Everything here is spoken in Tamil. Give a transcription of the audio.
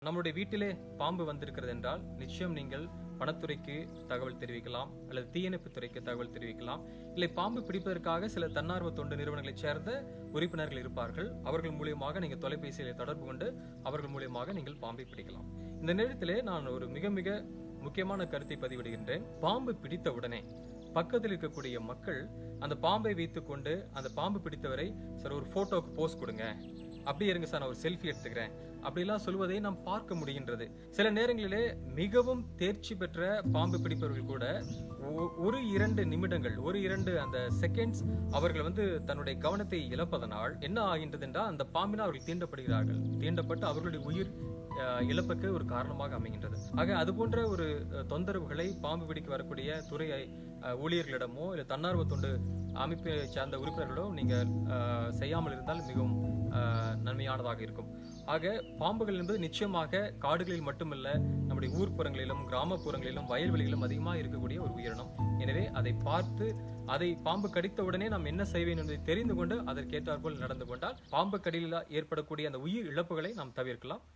நம்முடைய வீட்டிலே பாம்பு வந்திருக்கிறது என்றால் நிச்சயம் நீங்கள் வனத்துறைக்கு தகவல் தெரிவிக்கலாம் அல்லது தீயணைப்பு துறைக்கு தகவல் தெரிவிக்கலாம். இல்லை, பாம்பு பிடிப்பதற்காக சில தன்னார்வ தொண்டு நிறுவனங்களைச் சேர்ந்த உறுப்பினர்கள் இருப்பார்கள். அவர்கள் மூலியமாக நீங்கள் தொலைபேசியில் தொடர்பு கொண்டு அவர்கள் மூலியமாக நீங்கள் பாம்பை பிடிக்கலாம். இந்த நேரத்திலே நான் ஒரு மிக மிக முக்கியமான கருத்தை பதிவிடுகின்றேன். பாம்பு பிடித்த உடனே பக்கத்தில் இருக்கக்கூடிய மக்கள் அந்த பாம்பை வைத்துக் கொண்டு அந்த பாம்பு பிடித்தவரை சார் ஒரு போட்டோக்கு போஸ் கொடுங்க, அப்படியே இருங்க சார் நான் ஒரு செல்ஃபி எடுத்துக்கிறேன் அப்படிலாம் சொல்வதை நாம் பார்க்க முடிகின்றது. சில நேரங்களிலே மிகவும் தேர்ச்சி பெற்ற பாம்பு பிடிப்பவர்கள் கூட ஒரு இரண்டு நிமிடங்கள் அந்த செகண்ட்ஸ் அவர்கள் தன்னுடைய கவனத்தை இழப்பதனால் என்ன ஆகின்றது என்றால் அந்த பாம்பினால் அவர்கள் தீண்டப்பட்டு அவர்களுடைய உயிர் இழப்புக்கு ஒரு காரணமாக அமைகின்றது. ஆக அது போன்ற ஒரு தொந்தரவுகளை பாம்பு பிடிக்க வரக்கூடிய துறை ஊழியர்களிடமோ இல்லை தன்னார்வ தொண்டு அமைப்பை சார்ந்த உறுப்பினர்களோ நீங்கள் செய்யாமல் இருந்தால் மிகவும் நன்மையானதாக இருக்கும். ஆக பாம்புகள் என்பது நிச்சயமாக காடுகளில் மட்டுமல்ல, நம்முடைய ஊர்ப்புறங்களிலும் கிராமப்புறங்களிலும் வயல்வெளிகளிலும் அதிகமாக இருக்கக்கூடிய ஒரு உயிரினம். எனவே அதை பார்த்து அதை பாம்பு கடித்த உடனே நாம் என்ன செய்வேன் என்பதை தெரிந்து கொண்டு அதற்கேற்றாற்போல் நடந்து கொண்டால் பாம்பு கடியில் ஏற்படக்கூடிய அந்த உயிர் இழப்புகளை நாம் தவிர்க்கலாம்.